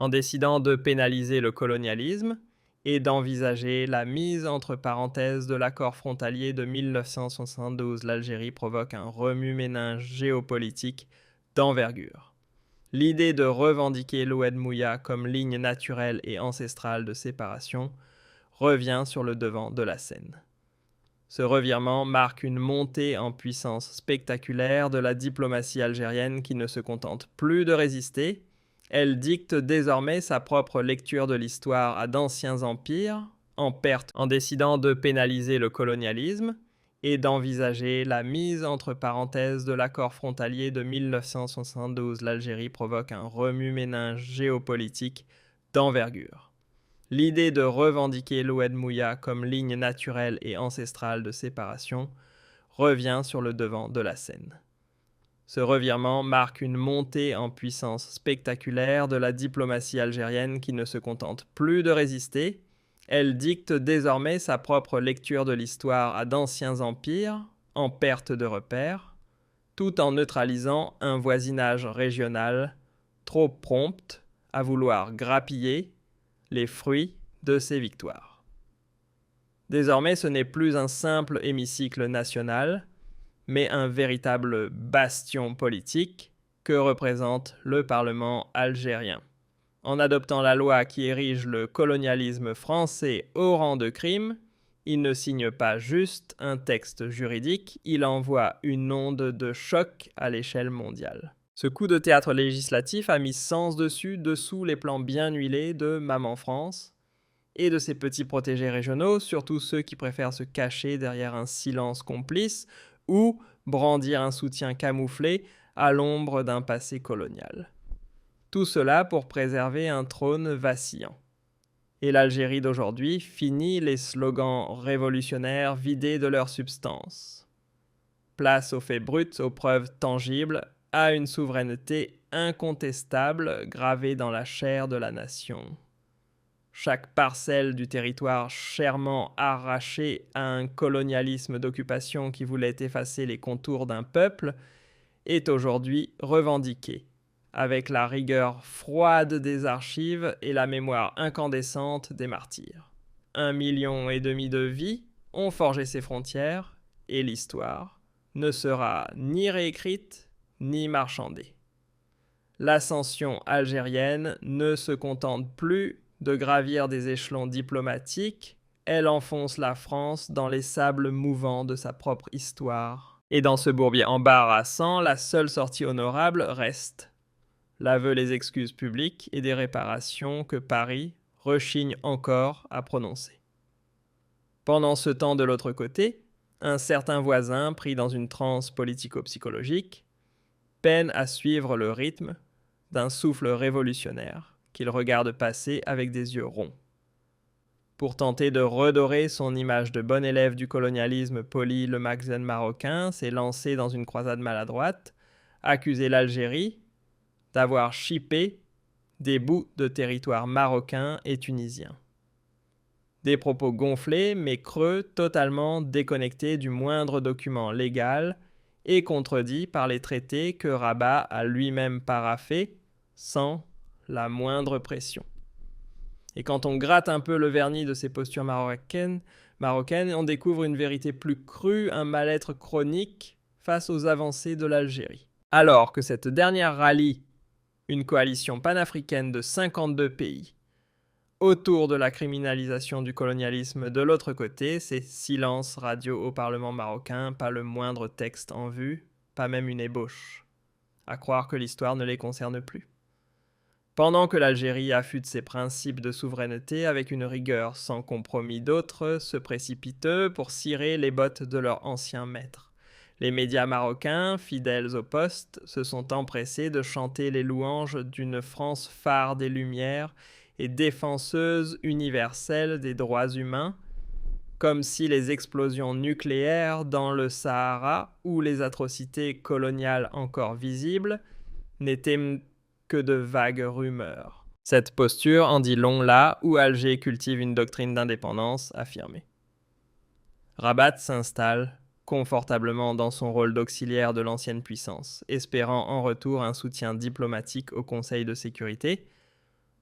en décidant de pénaliser le colonialisme et d'envisager la mise entre parenthèses de l'accord frontalier de 1972. L'Algérie provoque un remue-ménage géopolitique d'envergure. L'idée de revendiquer l'Oued Mouya comme ligne naturelle et ancestrale de séparation revient sur le devant de la scène. Ce revirement marque une montée en puissance spectaculaire de la diplomatie algérienne qui ne se contente plus de résister. Elle dicte désormais sa propre lecture de l'histoire à d'anciens empires, en perte, en décidant de pénaliser le colonialisme et d'envisager la mise entre parenthèses de l'accord frontalier de 1972. L'Algérie provoque un remue-ménage géopolitique d'envergure. L'idée de revendiquer l'Oued Mouya comme ligne naturelle et ancestrale de séparation revient sur le devant de la scène. Ce revirement marque une montée en puissance spectaculaire de la diplomatie algérienne qui ne se contente plus de résister. Elle dicte désormais sa propre lecture de l'histoire à d'anciens empires, en perte de repères, tout en neutralisant un voisinage régional trop prompt à vouloir grappiller les fruits de ses victoires. Désormais, ce n'est plus un simple hémicycle national, mais un véritable bastion politique que représente le Parlement algérien. En adoptant la loi qui érige le colonialisme français au rang de crime, il ne signe pas juste un texte juridique, il envoie une onde de choc à l'échelle mondiale. Ce coup de théâtre législatif a mis sens dessous les plans bien huilés de Maman France et de ses petits protégés régionaux, surtout ceux qui préfèrent se cacher derrière un silence complice ou brandir un soutien camouflé à l'ombre d'un passé colonial. Tout cela pour préserver un trône vacillant. Et l'Algérie d'aujourd'hui finit les slogans révolutionnaires vidés de leur substance. Place aux faits bruts, aux preuves tangibles, à une souveraineté incontestable gravée dans la chair de la nation. Chaque parcelle du territoire chèrement arrachée à un colonialisme d'occupation qui voulait effacer les contours d'un peuple est aujourd'hui revendiquée, avec la rigueur froide des archives et la mémoire incandescente des martyrs. 1,5 million de vies ont forgé ces frontières et l'histoire ne sera ni réécrite ni marchandée. L'ascension algérienne ne se contente plus de gravir des échelons diplomatiques, elle enfonce la France dans les sables mouvants de sa propre histoire. Et dans ce bourbier embarrassant, la seule sortie honorable reste l'aveu, les excuses publiques et des réparations que Paris rechigne encore à prononcer. Pendant ce temps, de l'autre côté, un certain voisin, pris dans une transe politico-psychologique, peine à suivre le rythme d'un souffle révolutionnaire qu'il regarde passer avec des yeux ronds. Pour tenter de redorer son image de bon élève du colonialisme poli, le Makhzen marocain s'est lancé dans une croisade maladroite, accuser l'Algérie d'avoir chippé des bouts de territoire marocain et tunisien. Des propos gonflés mais creux, totalement déconnectés du moindre document légal et contredits par les traités que Rabat a lui-même paraphés sans la moindre pression. Et quand on gratte un peu le vernis de ces postures marocaines, on découvre une vérité plus crue, un mal-être chronique face aux avancées de l'Algérie. Alors que cette dernière rallie une coalition panafricaine de 52 pays autour de la criminalisation du colonialisme, de l'autre côté, c'est silence radio au Parlement marocain, pas le moindre texte en vue, pas même une ébauche. À croire que l'histoire ne les concerne plus. Pendant que l'Algérie affûte ses principes de souveraineté avec une rigueur sans compromis, d'autres se précipitent pour cirer les bottes de leurs anciens maîtres. Les médias marocains, fidèles au poste, se sont empressés de chanter les louanges d'une France phare des Lumières et défenseuse universelle des droits humains, comme si les explosions nucléaires dans le Sahara ou les atrocités coloniales encore visibles n'étaient que de vagues rumeurs. Cette posture en dit long là où Alger cultive une doctrine d'indépendance affirmée. Rabat s'installe confortablement dans son rôle d'auxiliaire de l'ancienne puissance, espérant en retour un soutien diplomatique au Conseil de sécurité,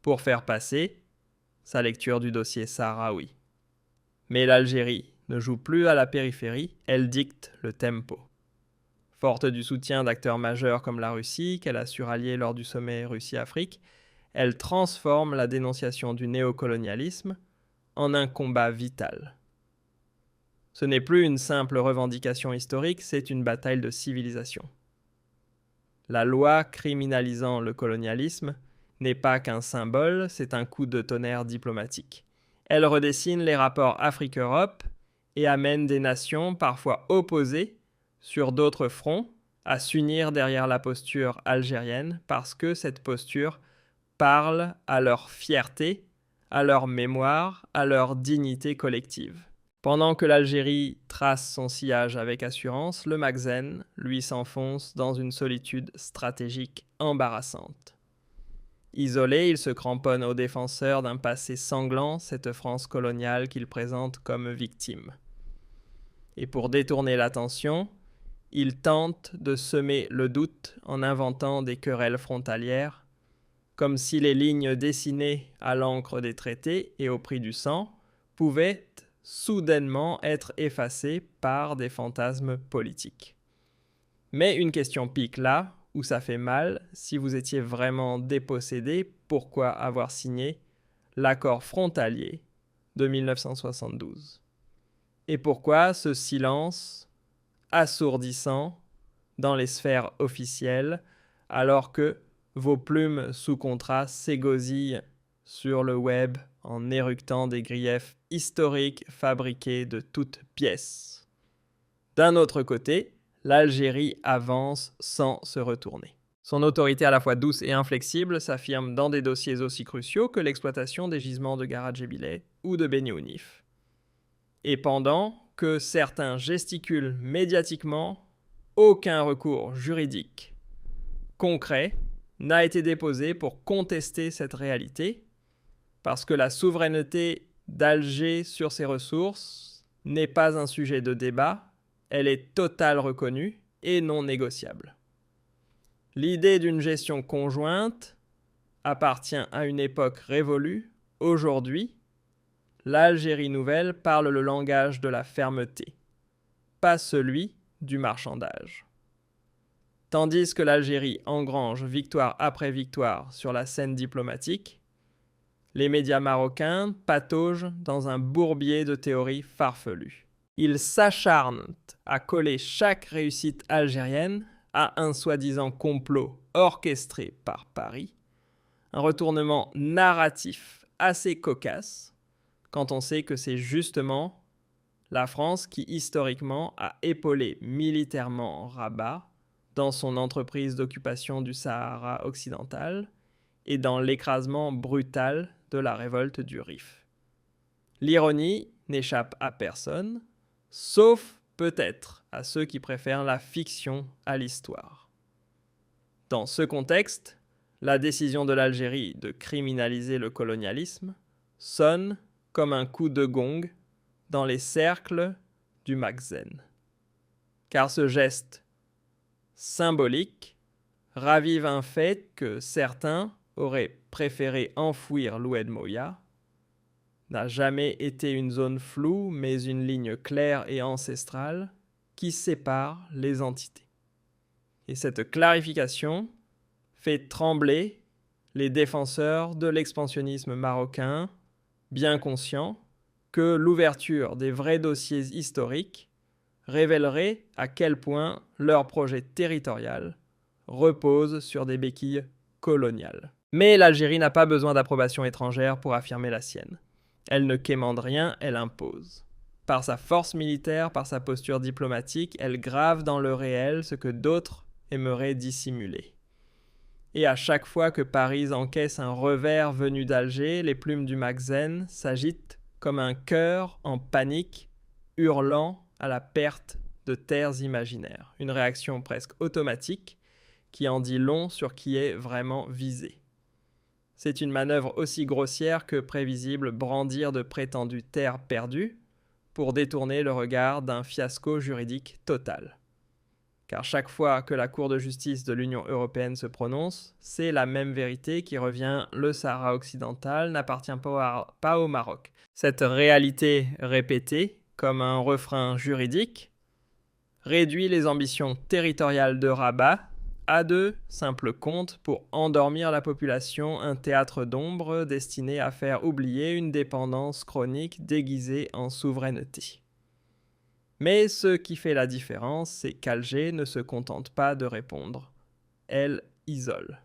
pour faire passer sa lecture du dossier sahraoui. Mais l'Algérie ne joue plus à la périphérie, elle dicte le tempo. Forte du soutien d'acteurs majeurs comme la Russie, qu'elle a su rallier lors du sommet Russie-Afrique, elle transforme la dénonciation du néocolonialisme en un combat vital. Ce n'est plus une simple revendication historique, c'est une bataille de civilisation. La loi criminalisant le colonialisme n'est pas qu'un symbole, c'est un coup de tonnerre diplomatique. Elle redessine les rapports Afrique-Europe et amène des nations parfois opposées sur d'autres fronts à s'unir derrière la posture algérienne parce que cette posture parle à leur fierté, à leur mémoire, à leur dignité collective. Pendant que l'Algérie trace son sillage avec assurance, le Maghreb, lui, s'enfonce dans une solitude stratégique embarrassante. Isolé, il se cramponne aux défenseurs d'un passé sanglant, cette France coloniale qu'il présente comme victime. Et pour détourner l'attention, il tente de semer le doute en inventant des querelles frontalières, comme si les lignes dessinées à l'encre des traités et au prix du sang pouvaient soudainement être effacées par des fantasmes politiques. Mais une question pique là, où ça fait mal, si vous étiez vraiment dépossédé, pourquoi avoir signé l'accord frontalier de 1972 ? Et pourquoi ce silence assourdissant dans les sphères officielles, alors que vos plumes sous contrat s'égosillent sur le web en éructant des griefs historiques fabriqués de toutes pièces. D'un autre côté, l'Algérie avance sans se retourner. Son autorité à la fois douce et inflexible s'affirme dans des dossiers aussi cruciaux que l'exploitation des gisements de Garadjé-Bilé ou de Beni Ounif. Et pendant que certains gesticulent médiatiquement, aucun recours juridique concret n'a été déposé pour contester cette réalité, parce que la souveraineté d'Alger sur ses ressources n'est pas un sujet de débat, elle est totale reconnue et non négociable. L'idée d'une gestion conjointe appartient à une époque révolue. Aujourd'hui, l'Algérie nouvelle parle le langage de la fermeté, pas celui du marchandage. Tandis que l'Algérie engrange victoire après victoire sur la scène diplomatique, les médias marocains pataugent dans un bourbier de théories farfelues. Ils s'acharnent à coller chaque réussite algérienne à un soi-disant complot orchestré par Paris, un retournement narratif assez cocasse, quand on sait que c'est justement la France qui historiquement a épaulé militairement Rabat dans son entreprise d'occupation du Sahara occidental et dans l'écrasement brutal de la révolte du Rif. L'ironie n'échappe à personne, sauf peut-être à ceux qui préfèrent la fiction à l'histoire. Dans ce contexte, la décision de l'Algérie de criminaliser le colonialisme sonne comme un coup de gong dans les cercles du Maghreb. Car ce geste symbolique ravive un fait que certains auraient préféré enfouir l'Oued Moya, n'a jamais été une zone floue, mais une ligne claire et ancestrale qui sépare les entités. Et cette clarification fait trembler les défenseurs de l'expansionnisme marocain, bien conscients que l'ouverture des vrais dossiers historiques révélerait à quel point leur projet territorial repose sur des béquilles coloniales. Mais l'Algérie n'a pas besoin d'approbation étrangère pour affirmer la sienne. Elle ne quémande rien, elle impose. Par sa force militaire, par sa posture diplomatique, elle grave dans le réel ce que d'autres aimeraient dissimuler. Et à chaque fois que Paris encaisse un revers venu d'Alger, les plumes du Maghreb s'agitent comme un chœur en panique, hurlant à la perte de terres imaginaires. Une réaction presque automatique qui en dit long sur qui est vraiment visé. C'est une manœuvre aussi grossière que prévisible brandir de prétendues terres perdues pour détourner le regard d'un fiasco juridique total. car chaque fois que la Cour de justice de l'Union européenne se prononce, c'est la même vérité qui revient: le Sahara occidental n'appartient pas au Maroc. Cette réalité répétée, comme un refrain juridique, réduit les ambitions territoriales de Rabat à de simples contes pour endormir la population, un théâtre d'ombre destiné à faire oublier une dépendance chronique déguisée en souveraineté. Mais ce qui fait la différence, c'est qu'Alger ne se contente pas de répondre. Elle isole.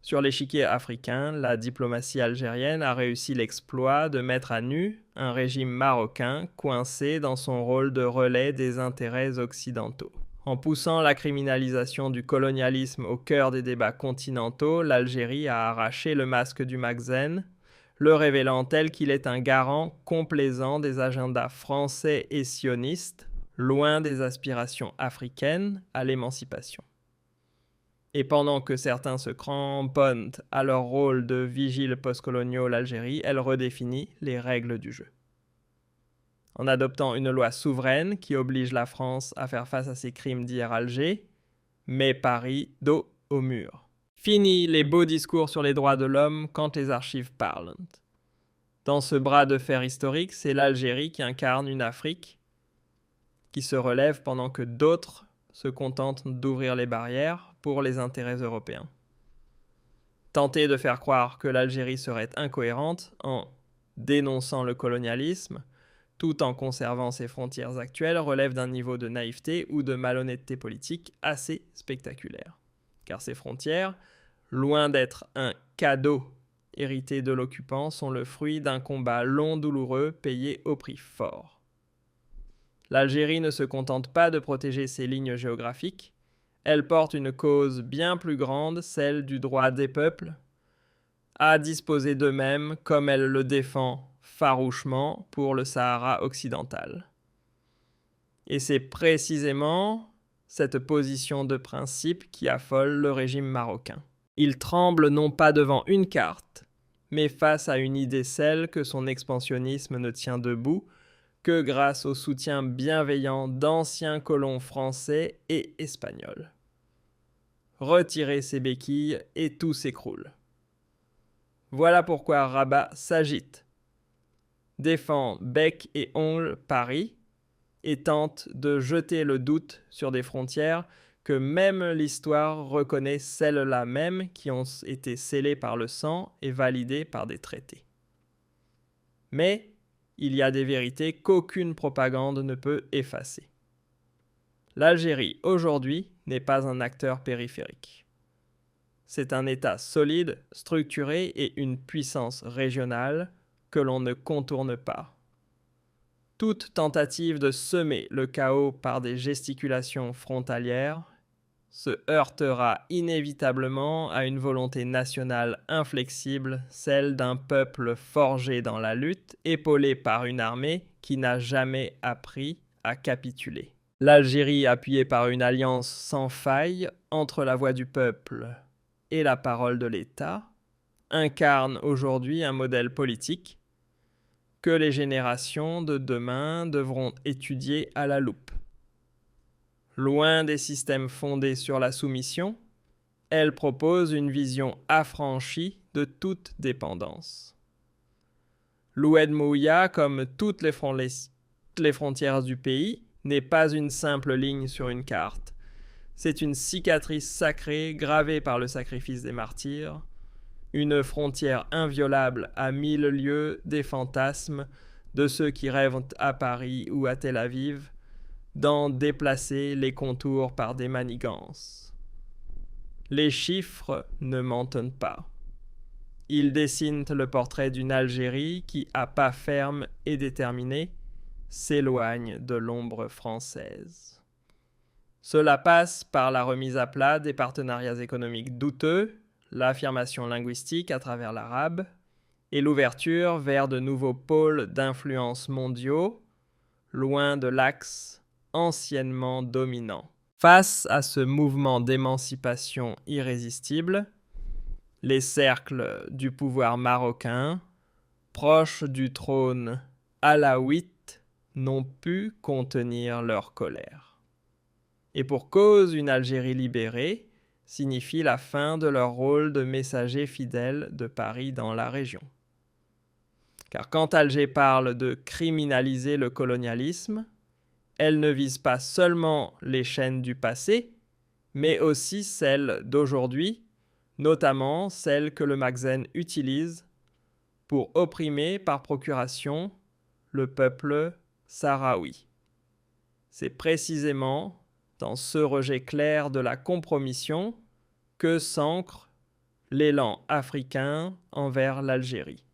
Sur l'échiquier africain, la diplomatie algérienne a réussi l'exploit de mettre à nu un régime marocain coincé dans son rôle de relais des intérêts occidentaux. En poussant la criminalisation du colonialisme au cœur des débats continentaux, l'Algérie a arraché le masque du Makhzen, le révélant tel qu'il est un garant complaisant des agendas français et sionistes, loin des aspirations africaines à l'émancipation. Et pendant que certains se cramponnent à leur rôle de vigiles postcoloniaux, l'Algérie, elle redéfinit les règles du jeu. En adoptant une loi souveraine qui oblige la France à faire face à ses crimes d'hier Alger, met Paris dos au mur. Fini les beaux discours sur les droits de l'homme quand les archives parlent. Dans ce bras de fer historique, c'est l'Algérie qui incarne une Afrique qui se relève pendant que d'autres se contentent d'ouvrir les barrières pour les intérêts européens. Tenter de faire croire que l'Algérie serait incohérente en dénonçant le colonialisme, tout en conservant ses frontières actuelles, relève d'un niveau de naïveté ou de malhonnêteté politique assez spectaculaire. Car ces frontières, loin d'être un cadeau hérité de l'occupant, sont le fruit d'un combat long, douloureux, payé au prix fort. L'Algérie ne se contente pas de protéger ses lignes géographiques, elle porte une cause bien plus grande, celle du droit des peuples à disposer d'eux-mêmes comme elle le défend farouchement pour le Sahara occidental. Et c'est précisément cette position de principe qui affole le régime marocain. Il tremble non pas devant une carte, mais face à une idée, celle que son expansionnisme ne tient debout que grâce au soutien bienveillant d'anciens colons français et espagnols. Retirez ses béquilles et tout s'écroule. Voilà pourquoi Rabat s'agite, défend bec et ongle Paris et tente de jeter le doute sur des frontières que même l'histoire reconnaît, celles-là même qui ont été scellées par le sang et validées par des traités. Mais il y a des vérités qu'aucune propagande ne peut effacer. L'Algérie, aujourd'hui, n'est pas un acteur périphérique. C'est un État solide, structuré et une puissance régionale que l'on ne contourne pas. Toute tentative de semer le chaos par des gesticulations frontalières se heurtera inévitablement à une volonté nationale inflexible, celle d'un peuple forgé dans la lutte, épaulé par une armée qui n'a jamais appris à capituler. L'Algérie, appuyée par une alliance sans faille entre la voix du peuple et la parole de l'État, incarne aujourd'hui un modèle politique que les générations de demain devront étudier à la loupe. Loin des systèmes fondés sur la soumission, elle propose une vision affranchie de toute dépendance. L'Oued Mouya, comme toutes les frontières du pays, n'est pas une simple ligne sur une carte. C'est une cicatrice sacrée gravée par le sacrifice des martyrs, une frontière inviolable à 1000 lieues des fantasmes de ceux qui rêvent à Paris ou à Tel Aviv, d'en déplacer les contours par des manigances. Les chiffres ne mentent pas. Ils dessinent le portrait d'une Algérie qui, à pas ferme et déterminé, s'éloigne de l'ombre française. Cela passe par la remise à plat des partenariats économiques douteux, l'affirmation linguistique à travers l'arabe et l'ouverture vers de nouveaux pôles d'influence mondiaux, loin de l'axe anciennement dominant. Face à ce mouvement d'émancipation irrésistible, les cercles du pouvoir marocain, proches du trône alaouite, n'ont pu contenir leur colère. Et pour cause, une Algérie libérée signifie la fin de leur rôle de messager fidèle de Paris dans la région. Car quand Alger parle de criminaliser le colonialisme, elle ne vise pas seulement les chaînes du passé, mais aussi celles d'aujourd'hui, notamment celles que le Maghreb utilise pour opprimer par procuration le peuple sahraoui. C'est précisément dans ce rejet clair de la compromission que s'ancre l'élan africain envers l'Algérie.